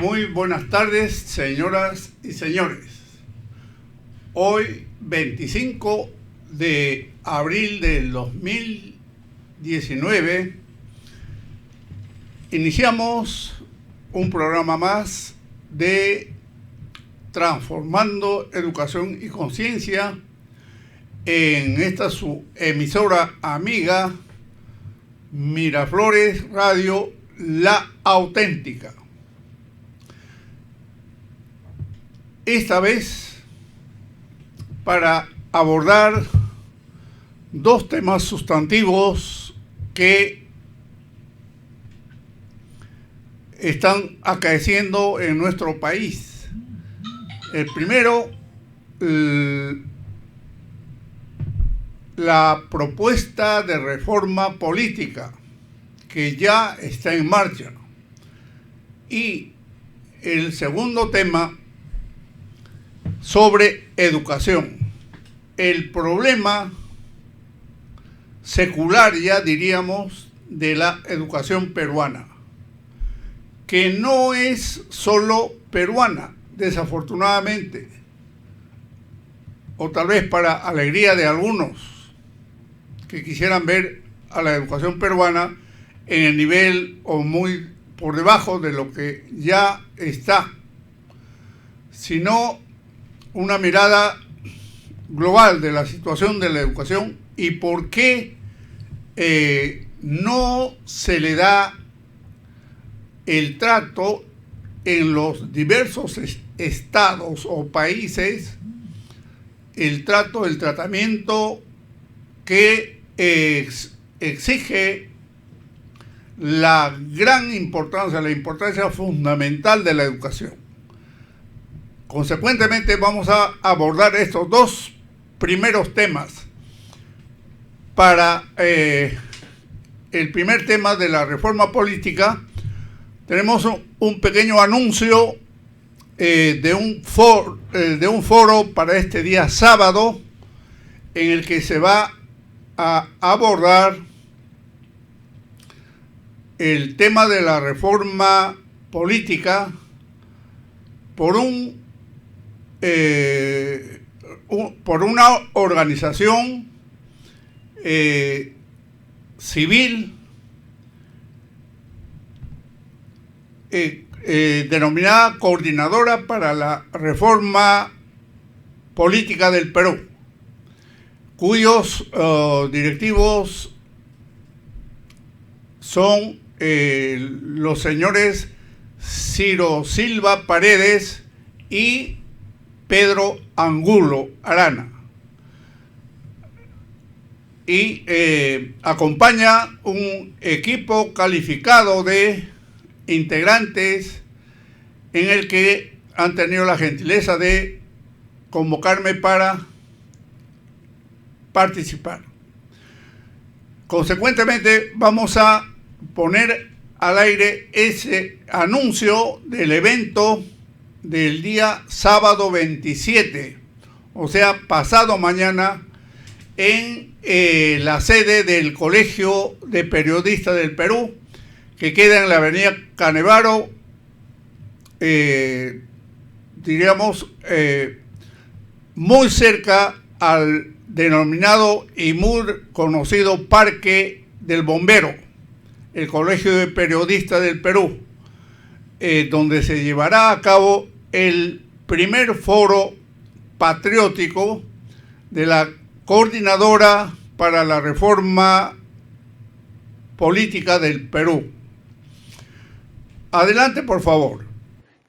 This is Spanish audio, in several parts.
Muy buenas tardes, señoras y señores. Hoy, 25 de abril del 2019, iniciamos un programa más de Transformando Educación y Conciencia en esta su emisora amiga Miraflores Radio La Auténtica. Esta vez para abordar dos temas sustantivos que están acaeciendo en nuestro país. El primero, la propuesta de reforma política que ya está en marcha. Y el segundo tema, sobre educación. El problema secular, ya diríamos, de la educación peruana, que no es solo peruana, desafortunadamente, o tal vez para alegría de algunos que quisieran ver a la educación peruana en el nivel o muy por debajo de lo que ya está, sino una mirada global de la situación de la educación y por qué no se le da el trato en los diversos estados o países, el tratamiento que exige la importancia fundamental de la educación. Consecuentemente, vamos a abordar estos dos primeros temas. Para el primer tema de la reforma política, tenemos un pequeño anuncio de un foro para este día sábado, en el que se va a abordar el tema de la reforma política por una organización civil denominada Coordinadora para la Reforma Política del Perú, cuyos directivos son los señores Ciro Silva Paredes y Pedro Angulo Arana. Y acompaña un equipo calificado de integrantes en el que han tenido la gentileza de convocarme para participar. Consecuentemente, vamos a poner al aire ese anuncio del evento del día sábado 27, o sea, pasado mañana, en la sede del Colegio de Periodistas del Perú, que queda en la avenida Canevaro, diríamos, muy cerca al denominado y muy conocido Parque del Bombero, el Colegio de Periodistas del Perú, donde se llevará a cabo el primer foro patriótico de la Coordinadora para la Reforma Política del Perú. Adelante, por favor.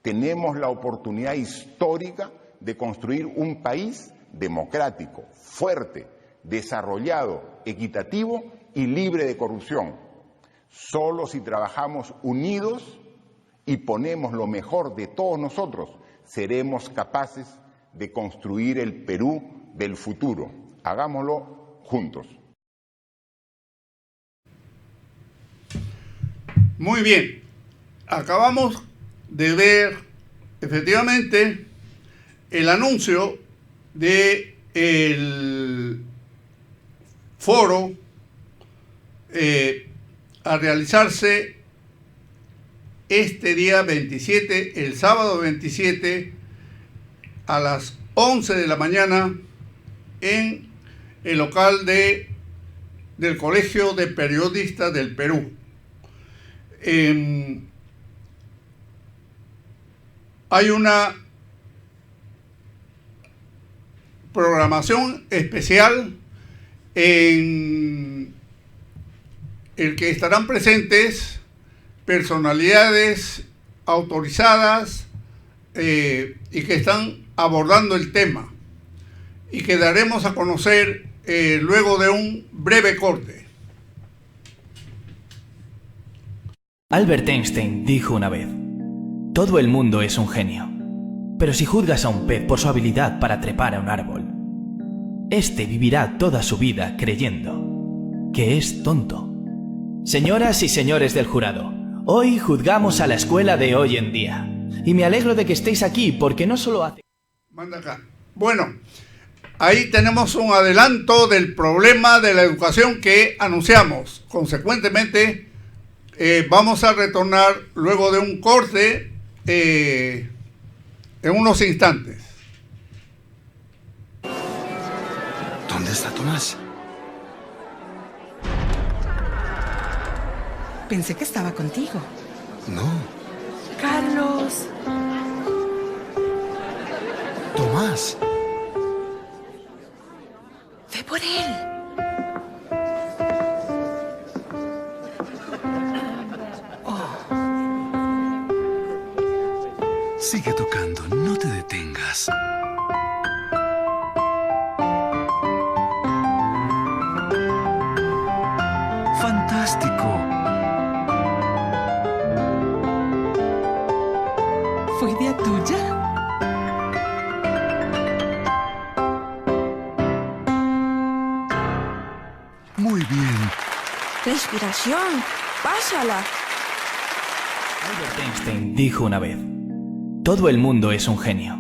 Tenemos la oportunidad histórica de construir un país democrático, fuerte, desarrollado, equitativo y libre de corrupción. Solo si trabajamos unidos y ponemos lo mejor de todos nosotros, seremos capaces de construir el Perú del futuro. Hagámoslo juntos. Muy bien. Acabamos de ver efectivamente el anuncio del foro a realizarse este día 27, el sábado 27, a las 11 de la mañana, en el local del Colegio de Periodistas del Perú. Hay una programación especial en el que estarán presentes personalidades autorizadas y que están abordando el tema, y que daremos a conocer luego de un breve corte. Albert Einstein dijo una vez: todo el mundo es un genio, pero si juzgas a un pez por su habilidad para trepar a un árbol, este vivirá toda su vida creyendo que es tonto. Señoras y señores del jurado, hoy juzgamos a la escuela de hoy en día, y me alegro de que estéis aquí porque no solo hace... Manda acá. Bueno, ahí tenemos un adelanto del problema de la educación que anunciamos. Consecuentemente, vamos a retornar luego de un corte en unos instantes. ¿Dónde está Tomás? Pensé que estaba contigo. No. Carlos. Tomás. Ve por él. Sigue tocando, no te detengas. Fantástico. ¿Fue idea tuya? Muy bien. Respiración, pásala. Albert Einstein dijo una vez: todo el mundo es un genio,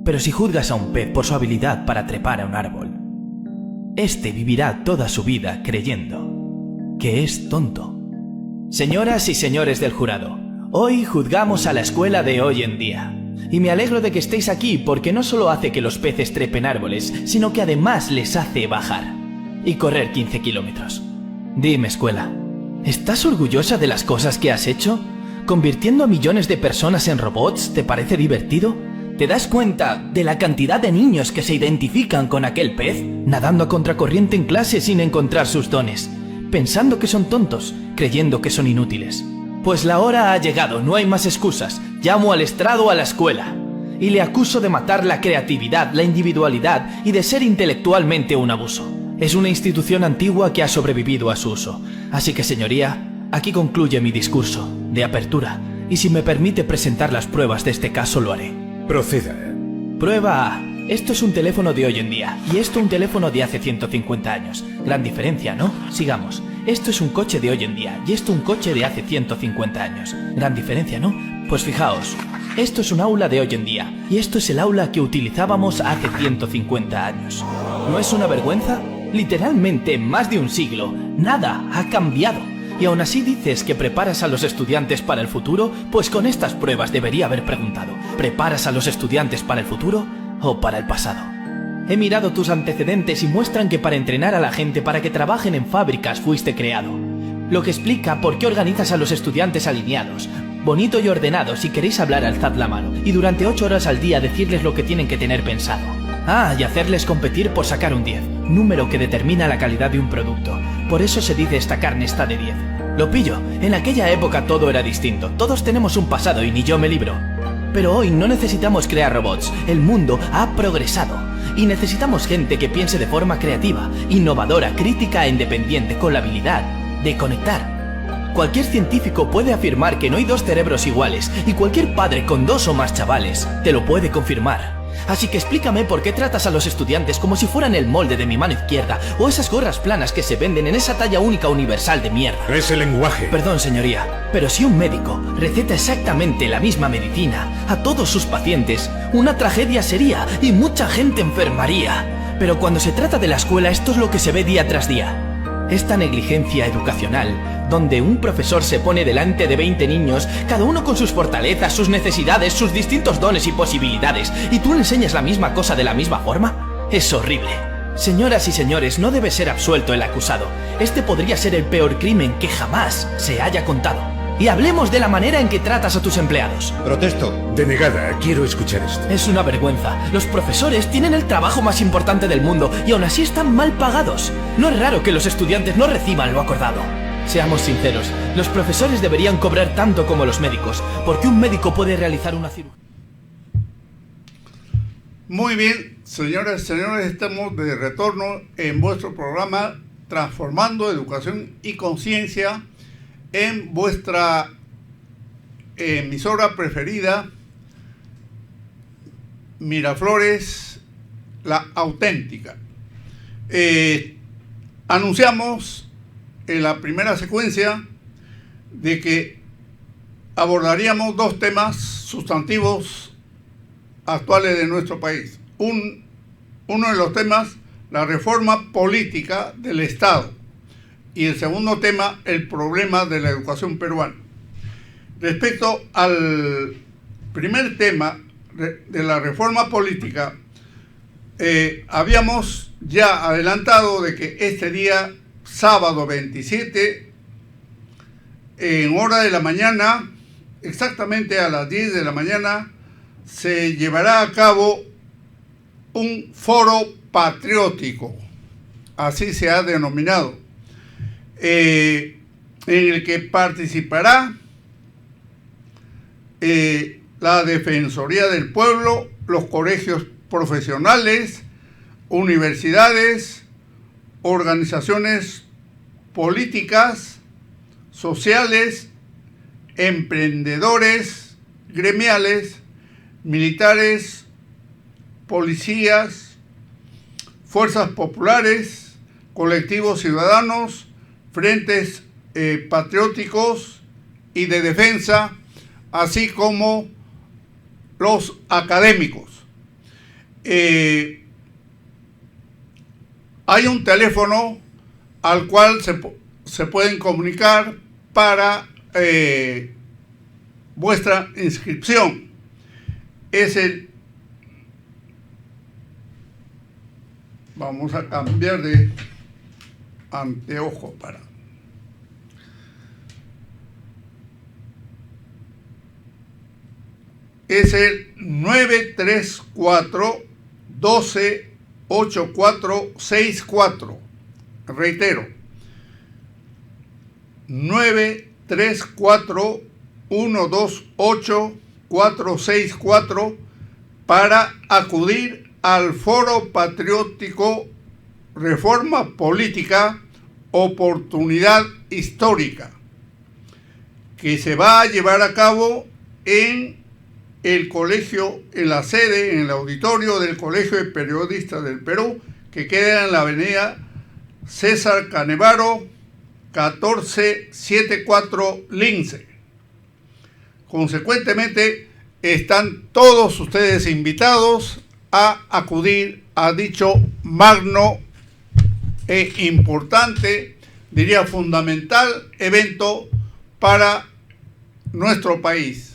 pero si juzgas a un pez por su habilidad para trepar a un árbol, este vivirá toda su vida creyendo que es tonto. Señoras y señores del jurado, hoy juzgamos a la escuela de hoy en día, y me alegro de que estéis aquí porque no solo hace que los peces trepen árboles, sino que además les hace bajar y correr 15 kilómetros. Dime, escuela, ¿estás orgullosa de las cosas que has hecho? ¿Convirtiendo a millones de personas en robots te parece divertido? ¿Te das cuenta de la cantidad de niños que se identifican con aquel pez, nadando a contracorriente en clase sin encontrar sus dones, pensando que son tontos, creyendo que son inútiles? Pues la hora ha llegado, no hay más excusas. Llamo al estrado a la escuela y le acuso de matar la creatividad, la individualidad y de ser intelectualmente un abuso. Es una institución antigua que ha sobrevivido a su uso. Así que, señoría, aquí concluye mi discurso de apertura, y si me permite presentar las pruebas de este caso, lo haré. Proceda. Prueba A. Esto es un teléfono de hoy en día, y esto un teléfono de hace 150 años. Gran diferencia, ¿no? Sigamos. Esto es un coche de hoy en día, y esto un coche de hace 150 años. Gran diferencia, ¿no? Pues fijaos, esto es un aula de hoy en día, y esto es el aula que utilizábamos hace 150 años. ¿No es una vergüenza? Literalmente en más de un siglo, nada ha cambiado. Y aún así dices que preparas a los estudiantes para el futuro, pues con estas pruebas debería haber preguntado: ¿preparas a los estudiantes para el futuro o para el pasado? He mirado tus antecedentes y muestran que para entrenar a la gente para que trabajen en fábricas fuiste creado. Lo que explica por qué organizas a los estudiantes alineados, bonito y ordenado. Si queréis hablar, alzad la mano, y durante 8 horas al día decirles lo que tienen que tener pensado. Ah, y hacerles competir por sacar un 10, número que determina la calidad de un producto. Por eso se dice esta carne está de 10. Lo pillo, en aquella época todo era distinto, todos tenemos un pasado y ni yo me libro. Pero hoy no necesitamos crear robots, el mundo ha progresado. Y necesitamos gente que piense de forma creativa, innovadora, crítica e independiente, con la habilidad de conectar. Cualquier científico puede afirmar que no hay dos cerebros iguales, y cualquier padre con 2 o más chavales te lo puede confirmar. Así que explícame por qué tratas a los estudiantes como si fueran el molde de mi mano izquierda, o esas gorras planas que se venden en esa talla única universal de mierda. Es el lenguaje. Perdón, señoría, pero si un médico receta exactamente la misma medicina a todos sus pacientes, una tragedia sería y mucha gente enfermaría. Pero cuando se trata de la escuela, esto es lo que se ve día tras día. esta negligencia educacional, donde un profesor se pone delante de 20 niños, cada uno con sus fortalezas, sus necesidades, sus distintos dones y posibilidades, y tú le enseñas la misma cosa de la misma forma, es horrible. Señoras y señores, no debe ser absuelto el acusado. Este podría ser el peor crimen que jamás se haya contado. Y hablemos de la manera en que tratas a tus empleados. Protesto. Denegada, quiero escuchar esto. Es una vergüenza. Los profesores tienen el trabajo más importante del mundo y aún así están mal pagados. No es raro que los estudiantes no reciban lo acordado. Seamos sinceros, los profesores deberían cobrar tanto como los médicos, porque un médico puede realizar una cirugía. Muy bien, señoras y señores, estamos de retorno en vuestro programa Transformando Educación y Conciencia, en vuestra emisora preferida, Miraflores, la auténtica. Anunciamos en la primera secuencia de que abordaríamos dos temas sustantivos actuales de nuestro país. Uno de los temas, la reforma política del Estado, y el segundo tema, el problema de la educación peruana. Respecto al primer tema de la reforma política, habíamos ya adelantado de que este día, sábado 27, en hora de la mañana, exactamente a las 10 de la mañana, se llevará a cabo un foro patriótico, así se ha denominado, en el que participará la Defensoría del Pueblo, los colegios profesionales, universidades, organizaciones políticas, sociales, emprendedores, gremiales, militares, policías, fuerzas populares, colectivos ciudadanos, frentes patrióticos y de defensa, así como los académicos. Hay un teléfono al cual se pueden comunicar para vuestra inscripción. Es el... Vamos a cambiar de anteojo para... Es el 934-12-8464. Reitero, 934-128-464 para acudir al Foro Patriótico Reforma Política, Oportunidad Histórica, que se va a llevar a cabo en el colegio, en la sede, en el auditorio del Colegio de Periodistas del Perú, que queda en la avenida César Canevaro, 1474 Lince. Consecuentemente, están todos ustedes invitados a acudir a dicho magno e importante, diría fundamental, evento para nuestro país.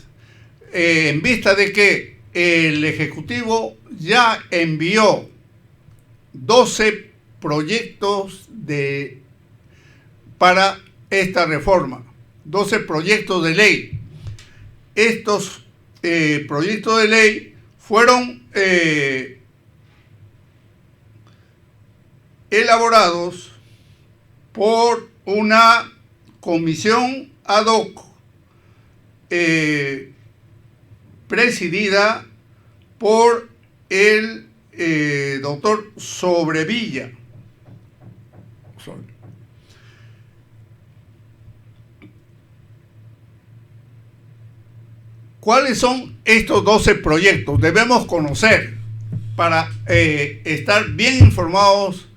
En vista de que el Ejecutivo ya envió 12 proyectos para esta reforma, 12 proyectos de ley. Estos proyectos de ley fueron elaborados por una comisión ad hoc presidida por el doctor Sobrevilla. ¿Cuáles son estos 12 proyectos? Debemos conocer para estar bien informados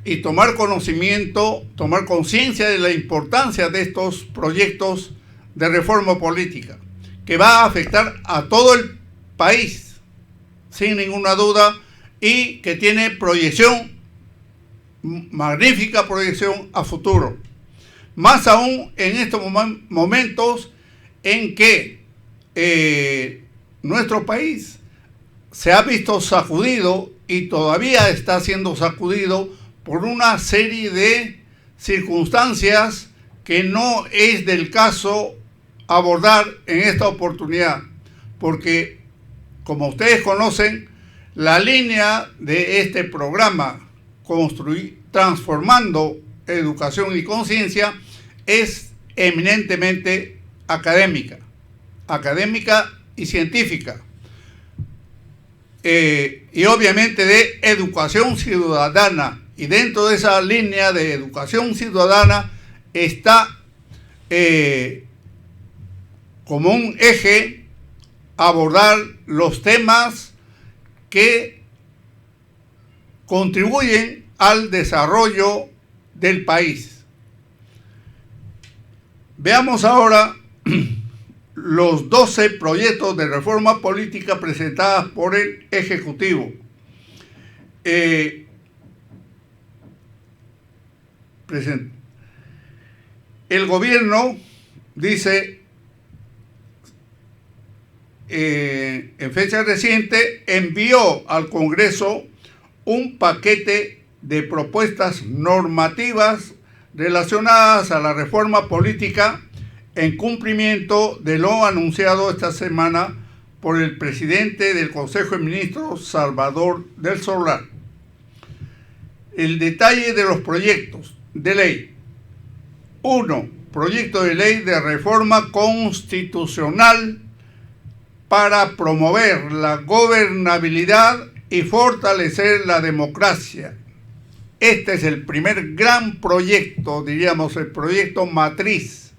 y tomar conocimiento, tomar conciencia de la importancia de estos proyectos de reforma política, que va a afectar a todo el país, sin ninguna duda, y que tiene proyección magnífica proyección a futuro. Más aún en estos momentos en que nuestro país se ha visto sacudido y todavía está siendo sacudido por una serie de circunstancias que no es del caso abordar en esta oportunidad, porque como ustedes conocen, la línea de este programa Transformando Educación y Conciencia es eminentemente académica y científica, y obviamente de educación ciudadana, y dentro de esa línea de educación ciudadana está como un eje abordar los temas que contribuyen al desarrollo del país. Veamos ahora los 12 proyectos de reforma política presentados por el Ejecutivo. El gobierno dice, en fecha reciente, envió al Congreso un paquete de propuestas normativas relacionadas a la reforma política en cumplimiento de lo anunciado esta semana por el presidente del Consejo de Ministros, Salvador del Solar. El detalle de los proyectos de ley. 1. Proyecto de ley de reforma constitucional para promover la gobernabilidad y fortalecer la democracia. Este es el primer gran proyecto, diríamos el proyecto matriz.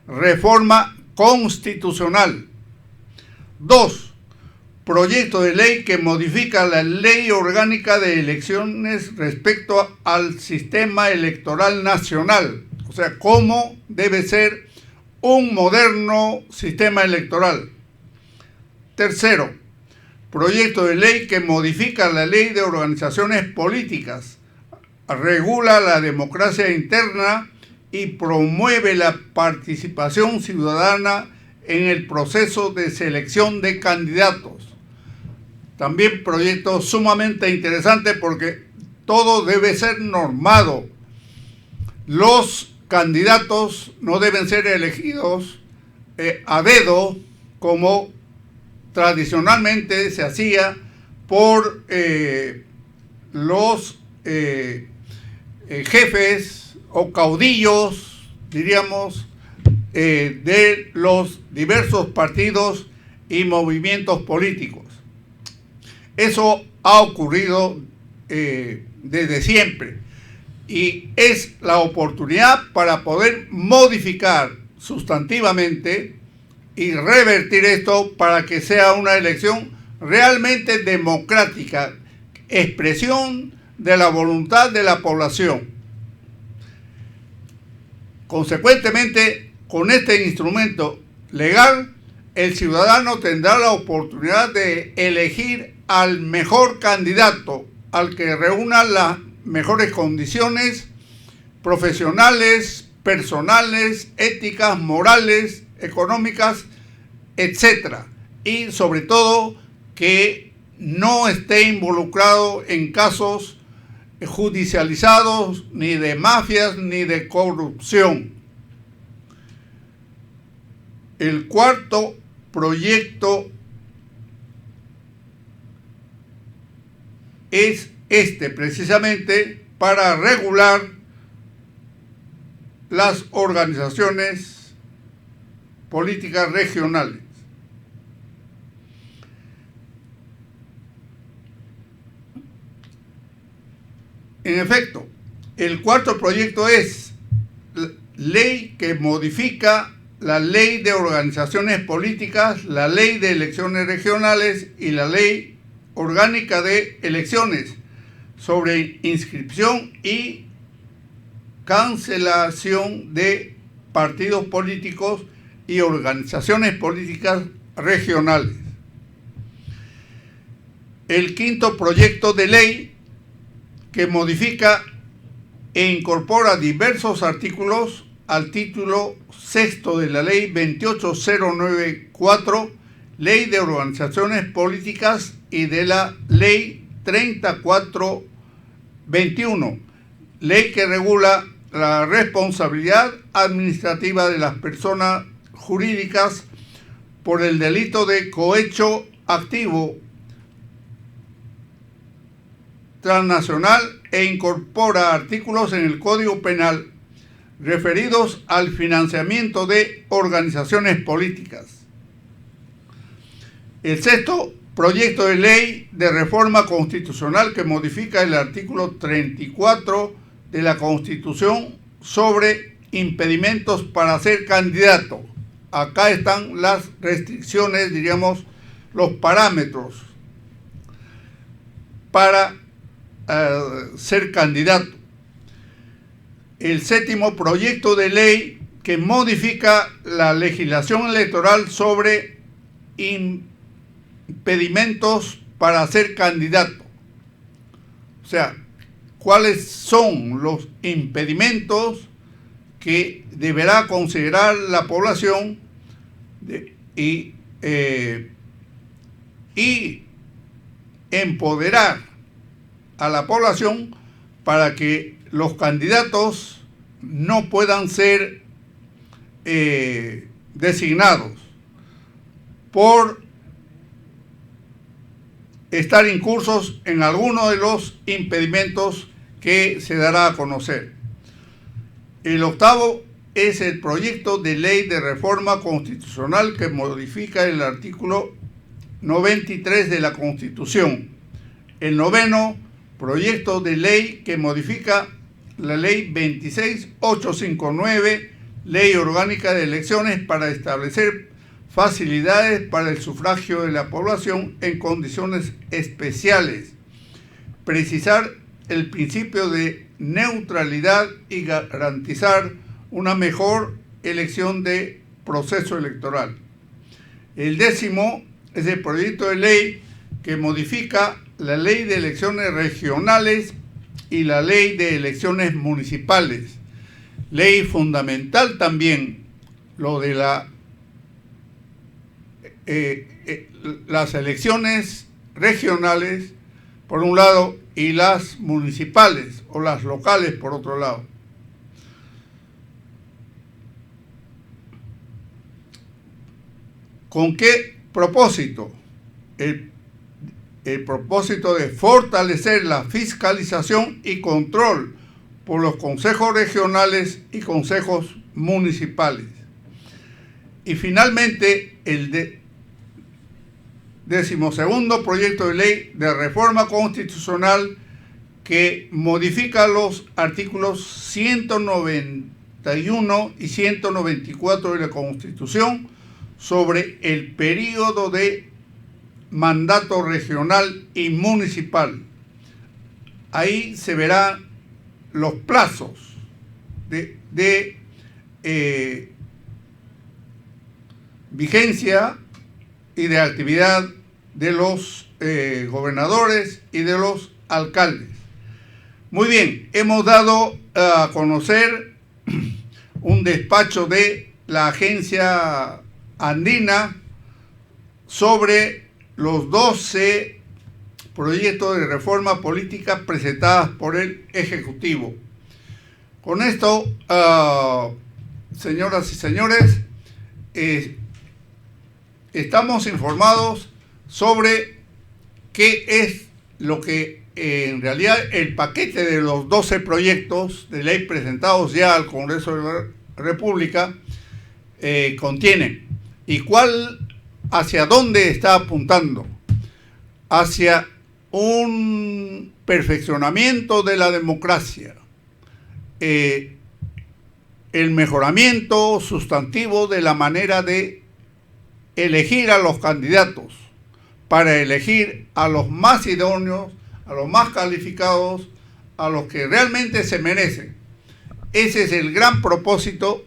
Reforma constitucional. 2. Proyecto de ley que modifica la ley orgánica de elecciones respecto al sistema electoral nacional. O sea, cómo debe ser un moderno sistema electoral. 3. Proyecto de ley que modifica la ley de organizaciones políticas, regula la democracia interna y promueve la participación ciudadana en el proceso de selección de candidatos. También proyecto sumamente interesante porque todo debe ser normado. Los candidatos no deben ser elegidos a dedo como tradicionalmente se hacía por los jefes o caudillos, diríamos, de los diversos partidos y movimientos políticos. Eso ha ocurrido desde siempre y es la oportunidad para poder modificar sustantivamente y revertir esto para que sea una elección realmente democrática, expresión de la voluntad de la población. Consecuentemente, con este instrumento legal, el ciudadano tendrá la oportunidad de elegir al mejor candidato, al que reúna las mejores condiciones profesionales, personales, éticas, morales, económicas, etcétera, y sobre todo que no esté involucrado en casos judicializados, ni de mafias, ni de corrupción. El cuarto proyecto es precisamente para regular las organizaciones políticas regionales. En efecto, el cuarto proyecto es ley que modifica la ley de organizaciones políticas, la ley de elecciones regionales y la ley orgánica de elecciones sobre inscripción y cancelación de partidos políticos y organizaciones políticas regionales. El quinto proyecto de ley que modifica e incorpora diversos artículos al título sexto de la Ley 28094, Ley de Organizaciones Políticas, y de la Ley 3421, ley que regula la responsabilidad administrativa de las personas jurídicas por el delito de cohecho activo transnacional, e incorpora artículos en el Código Penal referidos al financiamiento de organizaciones políticas. El sexto proyecto de ley de reforma constitucional, que modifica el artículo 34 de la Constitución sobre impedimentos para ser candidato. Acá están las restricciones, diríamos, los parámetros para ser candidato. El séptimo proyecto de ley, que modifica la legislación electoral sobre impedimentos para ser candidato. O sea, ¿cuáles son los impedimentos que deberá considerar la población y empoderar a la población para que los candidatos no puedan ser designados por estar incursos en alguno de los impedimentos que se dará a conocer? El octavo es el proyecto de ley de reforma constitucional, que modifica el artículo 93 de la Constitución. El noveno proyecto de ley, que modifica la ley 26859, ley orgánica de elecciones, para establecer facilidades para el sufragio de la población en condiciones especiales, precisar el principio de neutralidad y garantizar una mejor elección de proceso electoral. El décimo es el proyecto de ley que modifica la ley de elecciones regionales y la ley de elecciones municipales. Ley fundamental también lo de las elecciones regionales por un lado y las municipales o las locales por otro lado. ¿Con qué propósito? El propósito de fortalecer la fiscalización y control por los consejos regionales y consejos municipales. Y finalmente, el decimosegundo proyecto de ley de reforma constitucional, que modifica los artículos 191 y 194 de la Constitución sobre el período de mandato regional y municipal. Ahí se verán los plazos de vigencia y de actividad de los gobernadores y de los alcaldes. Muy bien, hemos dado a conocer un despacho de la Agencia Andina sobre los 12 proyectos de reforma política presentadas por el Ejecutivo. Con esto, señoras y señores, estamos informados sobre qué es lo que en realidad el paquete de los 12 proyectos de ley presentados ya al Congreso de la República contienen, y hacia dónde está apuntando: hacia un perfeccionamiento de la democracia, el mejoramiento sustantivo de la manera de elegir a los candidatos, para elegir a los más idóneos, a los más calificados, a los que realmente se merecen. Ese es el gran propósito,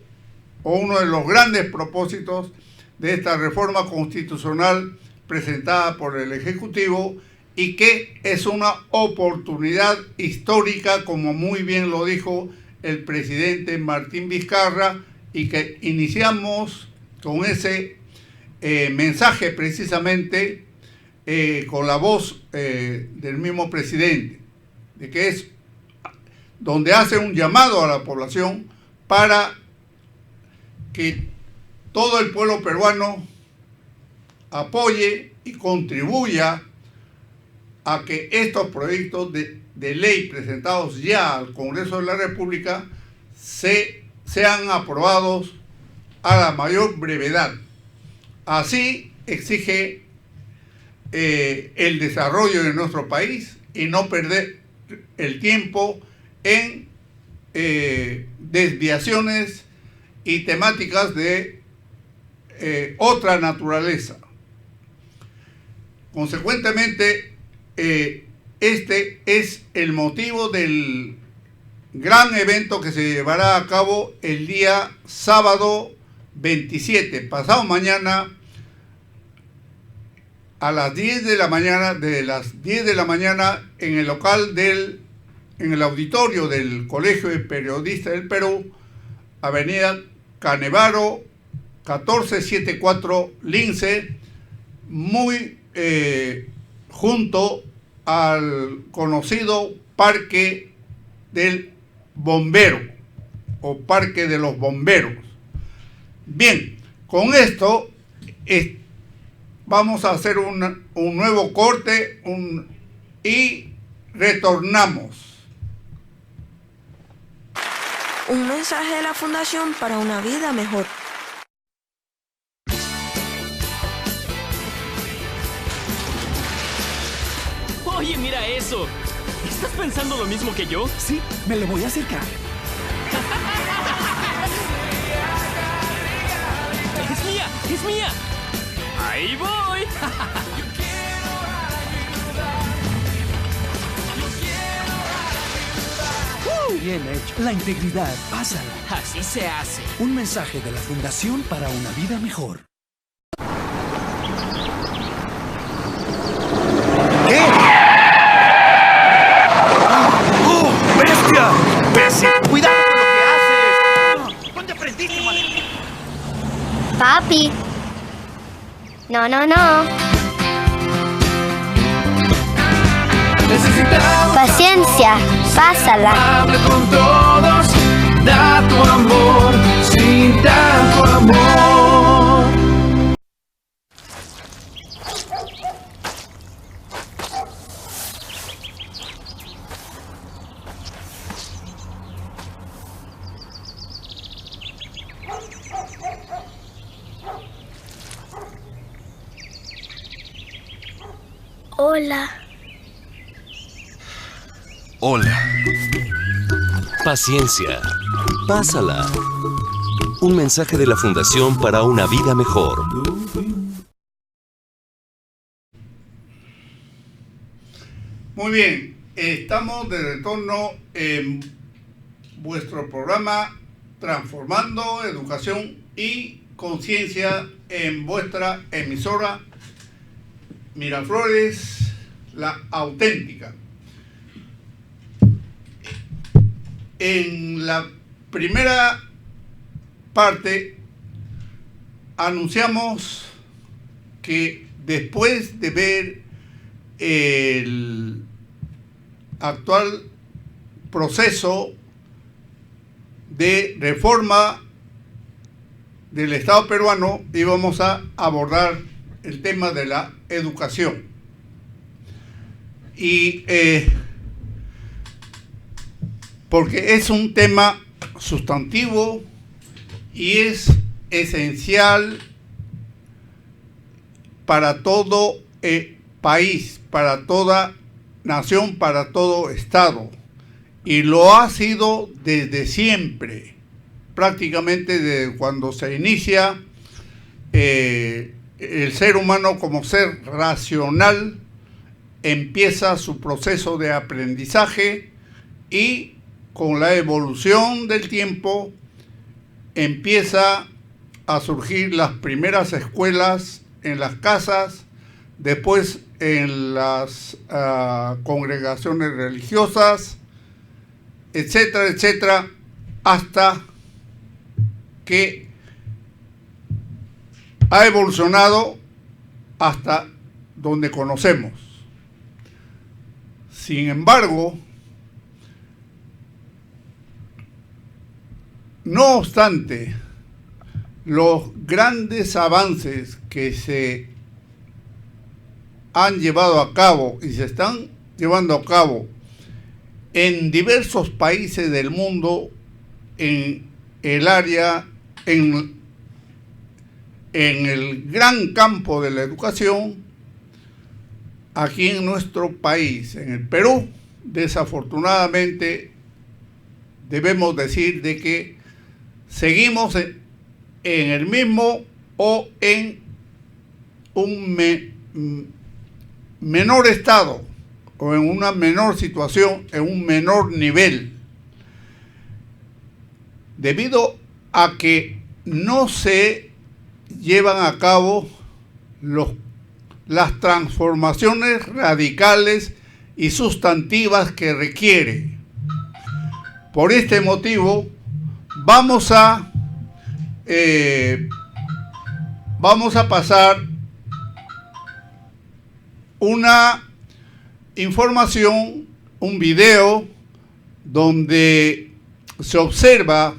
o uno de los grandes propósitos de esta reforma constitucional presentada por el Ejecutivo, y que es una oportunidad histórica, como muy bien lo dijo el presidente Martín Vizcarra, y que iniciamos con ese mensaje precisamente con la voz del mismo presidente, de que es donde hace un llamado a la población para que todo el pueblo peruano apoye y contribuya a que estos proyectos de ley presentados ya al Congreso de la República sean aprobados a la mayor brevedad. Así exige el desarrollo de nuestro país y no perder el tiempo en desviaciones y temáticas de otra naturaleza. Consecuentemente, este es el motivo del gran evento que se llevará a cabo el día sábado 27, pasado mañana, a las 10 de la mañana, de las 10 de la mañana, en el local en el auditorio del Colegio de Periodistas del Perú, Avenida Canevaro, 1474 Lince, muy junto al conocido Parque del Bombero o Parque de los Bomberos. Bien, con esto vamos a hacer un nuevo corte y retornamos. Un mensaje de la Fundación para una vida mejor. Oye, mira eso. ¿Estás pensando lo mismo que yo? Sí, me le voy a acercar. ¡Es mía! ¡Es mía! ¡Ahí voy! Bien hecho. La integridad, pásala. Así se hace. Un mensaje de la Fundación para una vida mejor. ¿Qué? ¡Oh, bestia! ¡Bestia! ¡Cuidado con lo que haces! ¿Dónde aprendiste, maldito? Papi. No, no, no. Paciencia, pásala. Habla con todos, da tu amor, sin tanto amor. Hola. Hola. Paciencia. Pásala. Un mensaje de la Fundación para una vida mejor. Muy bien, estamos de retorno en vuestro programa Transformando Educación y Conciencia en vuestra emisora Miraflores, la auténtica. En la primera parte anunciamos que después de ver el actual proceso de reforma del Estado peruano, íbamos a abordar el tema de la educación. Y porque es un tema sustantivo y es esencial para todo país, para toda nación, para todo Estado. Y lo ha sido desde siempre, prácticamente desde cuando se inicia el ser humano como ser racional, empieza su proceso de aprendizaje y con la evolución del tiempo empieza a surgir las primeras escuelas en las casas, después en las congregaciones religiosas, etcétera, etcétera, hasta que ha evolucionado hasta donde conocemos. Sin embargo, no obstante los grandes avances que se han llevado a cabo y se están llevando a cabo en diversos países del mundo en el área, en el gran campo de la educación, aquí en nuestro país, en el Perú, desafortunadamente debemos decir de que seguimos en el mismo o en un menor estado o en una menor situación, en un menor nivel, debido a que no se llevan a cabo las transformaciones radicales y sustantivas que requiere. Por este motivo, vamos a pasar una información, un video donde se observa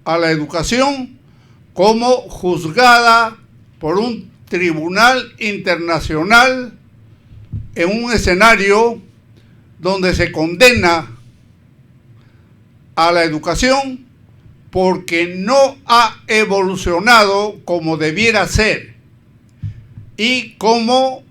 a la educación como juzgada por un tribunal internacional en un escenario donde se condena a la educación porque no ha evolucionado como debiera ser y como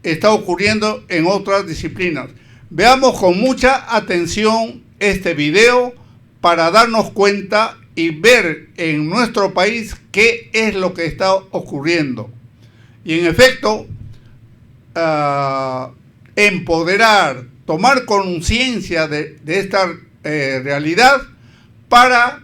está ocurriendo en otras disciplinas. Veamos con mucha atención este video para darnos cuenta y ver en nuestro país qué es lo que está ocurriendo. Y en efecto, empoderar, tomar conciencia de esta realidad para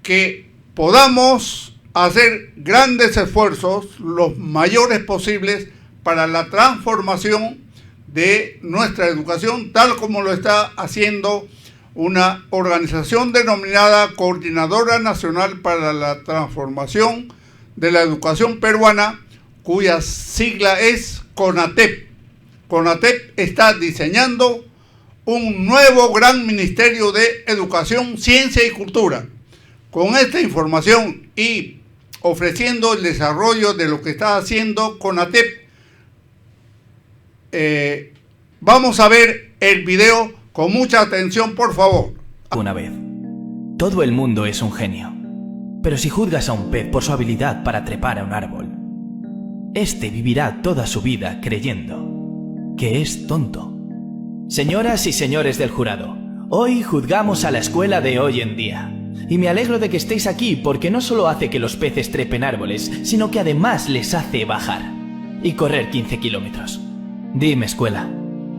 que podamos hacer grandes esfuerzos, los mayores posibles, para la transformación de nuestra educación, tal como lo está haciendo una organización denominada Coordinadora Nacional para la Transformación de la Educación Peruana, cuya sigla es CONATEP. CONATEP está diseñando un nuevo gran ministerio de Educación, Ciencia y Cultura. Con esta información y ofreciendo el desarrollo de lo que está haciendo CONATEP, vamos a ver el video con mucha atención, por favor. Una vez, todo el mundo es un genio, pero si juzgas a un pez por su habilidad para trepar a un árbol, este vivirá toda su vida creyendo que es tonto. Señoras y señores del jurado, hoy juzgamos a la escuela de hoy en día. Y me alegro de que estéis aquí porque no solo hace que los peces trepen árboles, sino que además les hace bajar y correr 15 kilómetros. Dime, escuela,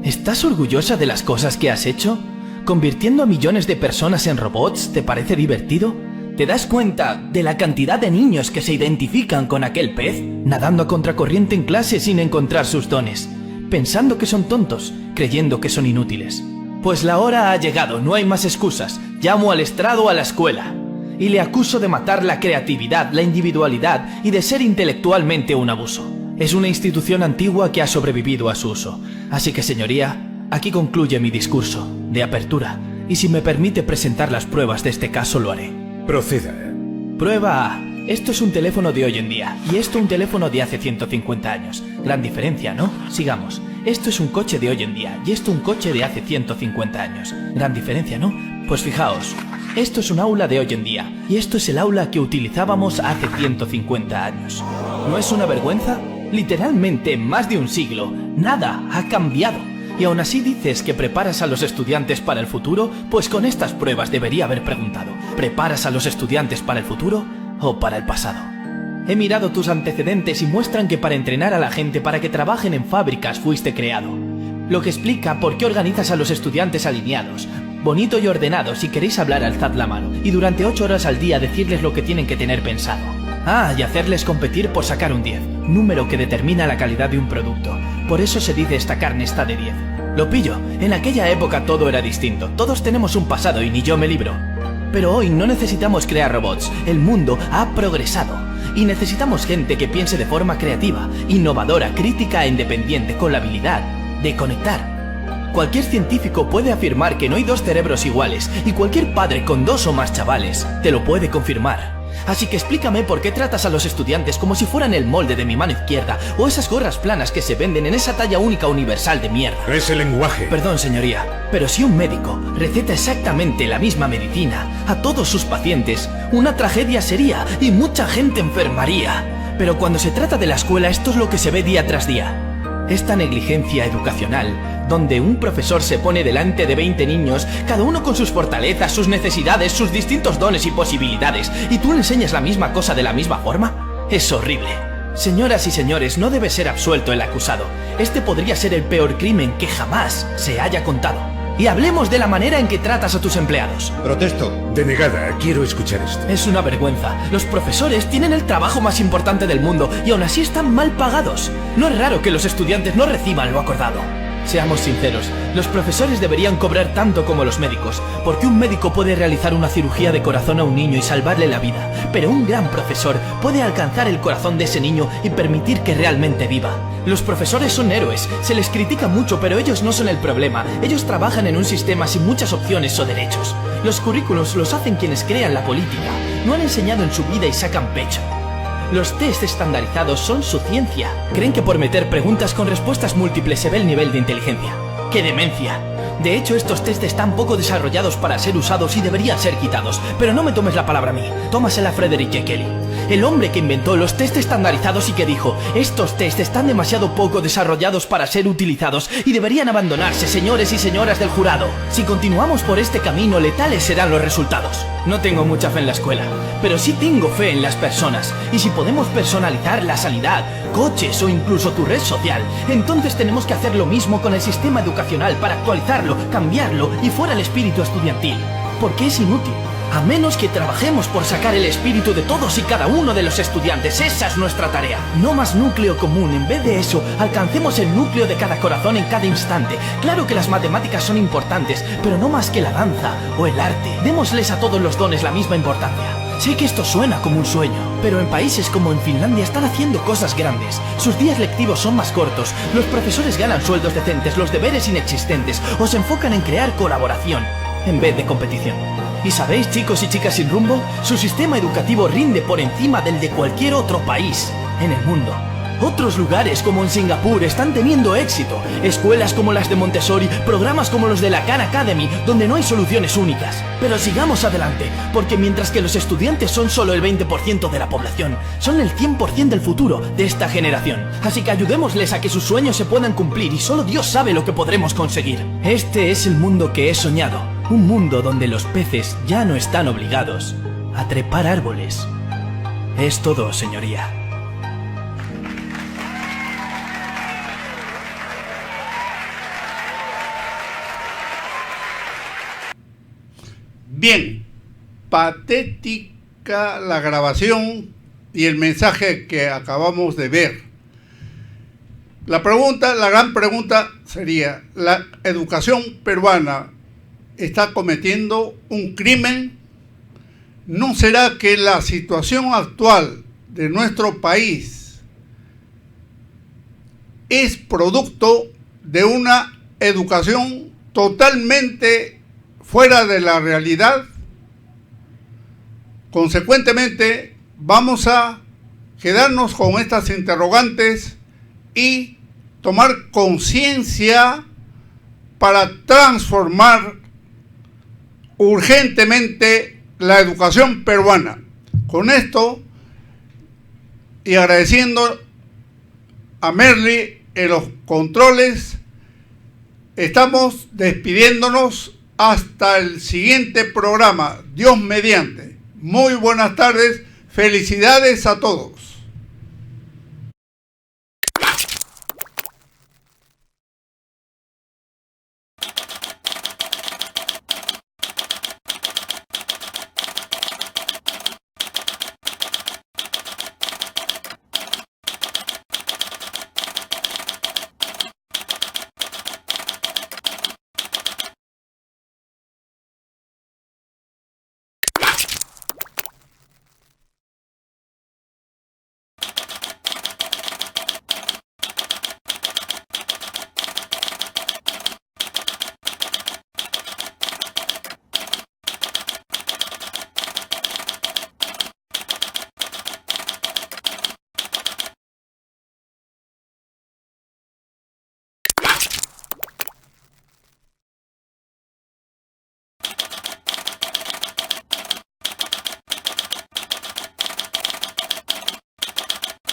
¿estás orgullosa de las cosas que has hecho? ¿Convirtiendo a millones de personas en robots te parece divertido? ¿Te das cuenta de la cantidad de niños que se identifican con aquel pez, nadando a contracorriente en clase sin encontrar sus dones, pensando que son tontos, creyendo que son inútiles? Pues la hora ha llegado, no hay más excusas. Llamo al estrado a la escuela y le acuso de matar la creatividad, la individualidad y de ser intelectualmente un abuso. Es una institución antigua que ha sobrevivido a su uso. Así que, señoría, aquí concluye mi discurso de apertura y si me permite presentar las pruebas de este caso lo haré. Proceda. Prueba A. Esto es un teléfono de hoy en día y esto un teléfono de hace 150 años. Gran diferencia, ¿no? Sigamos. Esto es un coche de hoy en día y esto un coche de hace 150 años. Gran diferencia, ¿no? Pues fijaos, esto es un aula de hoy en día y esto es el aula que utilizábamos hace 150 años. ¿No es una vergüenza? Literalmente en más de un siglo, nada ha cambiado. Y aún así dices que preparas a los estudiantes para el futuro, pues con estas pruebas debería haber preguntado, ¿preparas a los estudiantes para el futuro o para el pasado? He mirado tus antecedentes y muestran que para entrenar a la gente para que trabajen en fábricas fuiste creado. Lo que explica por qué organizas a los estudiantes alineados, bonito y ordenado. Si queréis hablar, alzad la mano y durante 8 horas al día decirles lo que tienen que tener pensado. Ah, y hacerles competir por sacar un 10, número que determina la calidad de un producto. Por eso se dice esta carne está de 10. Lo pillo, en aquella época todo era distinto. Todos tenemos un pasado y ni yo me libro. Pero hoy no necesitamos crear robots. El mundo ha progresado. Y necesitamos gente que piense de forma creativa, innovadora, crítica e independiente, con la habilidad de conectar. Cualquier científico puede afirmar que no hay dos cerebros iguales, y cualquier padre con 2 o más chavales te lo puede confirmar. Así que explícame por qué tratas a los estudiantes como si fueran el molde de mi mano izquierda o esas gorras planas que se venden en esa talla única universal de mierda. Es el lenguaje. Perdón, señoría, pero si un médico receta exactamente la misma medicina a todos sus pacientes, una tragedia sería y mucha gente enfermaría. Pero cuando se trata de la escuela, esto es lo que se ve día tras día. Esta negligencia educacional, donde un profesor se pone delante de 20 niños, cada uno con sus fortalezas, sus necesidades, sus distintos dones y posibilidades, y tú le enseñas la misma cosa de la misma forma, es horrible. Señoras y señores, no debe ser absuelto el acusado. Este podría ser el peor crimen que jamás se haya contado. Y hablemos de la manera en que tratas a tus empleados. Protesto. Denegada, quiero escuchar esto. Es una vergüenza. Los profesores tienen el trabajo más importante del mundo y aún así están mal pagados. No es raro que los estudiantes no reciban lo acordado. Seamos sinceros, los profesores deberían cobrar tanto como los médicos, porque un médico puede realizar una cirugía de corazón a un niño y salvarle la vida, pero un gran profesor puede alcanzar el corazón de ese niño y permitir que realmente viva. Los profesores son héroes, se les critica mucho, pero ellos no son el problema. Ellos trabajan en un sistema sin muchas opciones o derechos. Los currículos los hacen quienes crean la política, no han enseñado en su vida y sacan pecho. Los test estandarizados son su ciencia. Creen que por meter preguntas con respuestas múltiples se ve el nivel de inteligencia. ¡Qué demencia! De hecho, estos test están poco desarrollados para ser usados y deberían ser quitados. Pero no me tomes la palabra a mí, tómasela a Frederick J. Kelly, el hombre que inventó los test estandarizados y que dijo: estos test están demasiado poco desarrollados para ser utilizados y deberían abandonarse, señores y señoras del jurado. Si continuamos por este camino, letales serán los resultados. No tengo mucha fe en la escuela, pero sí tengo fe en las personas. Y si podemos personalizar la sanidad, coches o incluso tu red social, entonces tenemos que hacer lo mismo con el sistema educacional para actualizarlo, cambiarlo y fuera el espíritu estudiantil. Porque es inútil, a menos que trabajemos por sacar el espíritu de todos y cada uno de los estudiantes. Esa es nuestra tarea. No más núcleo común, en vez de eso, alcancemos el núcleo de cada corazón en cada instante. Claro que las matemáticas son importantes, pero no más que la danza o el arte. Démosles a todos los dones la misma importancia. Sé que esto suena como un sueño, pero en países como en Finlandia están haciendo cosas grandes. Sus días lectivos son más cortos, los profesores ganan sueldos decentes, los deberes inexistentes, o se enfocan en crear colaboración en vez de competición. ¿Y sabéis, chicos y chicas sin rumbo? Su sistema educativo rinde por encima del de cualquier otro país en el mundo. Otros lugares como en Singapur están teniendo éxito. Escuelas como las de Montessori, programas como los de la Khan Academy, donde no hay soluciones únicas. Pero sigamos adelante, porque mientras que los estudiantes son solo el 20% de la población, son el 100% del futuro de esta generación. Así que ayudémosles a que sus sueños se puedan cumplir y solo Dios sabe lo que podremos conseguir. Este es el mundo que he soñado. Un mundo donde los peces ya no están obligados a trepar árboles. Es todo, señoría. Bien, patética la grabación y el mensaje que acabamos de ver. La gran pregunta sería: ¿la educación peruana está cometiendo un crimen? ¿No será que la situación actual de nuestro país es producto de una educación totalmente fuera de la realidad? Consecuentemente, vamos a quedarnos con estas interrogantes y tomar conciencia para transformar urgentemente la educación peruana. Con esto, y agradeciendo a Merly en los controles, estamos despidiéndonos hasta el siguiente programa, Dios mediante. Muy buenas tardes, felicidades a todos.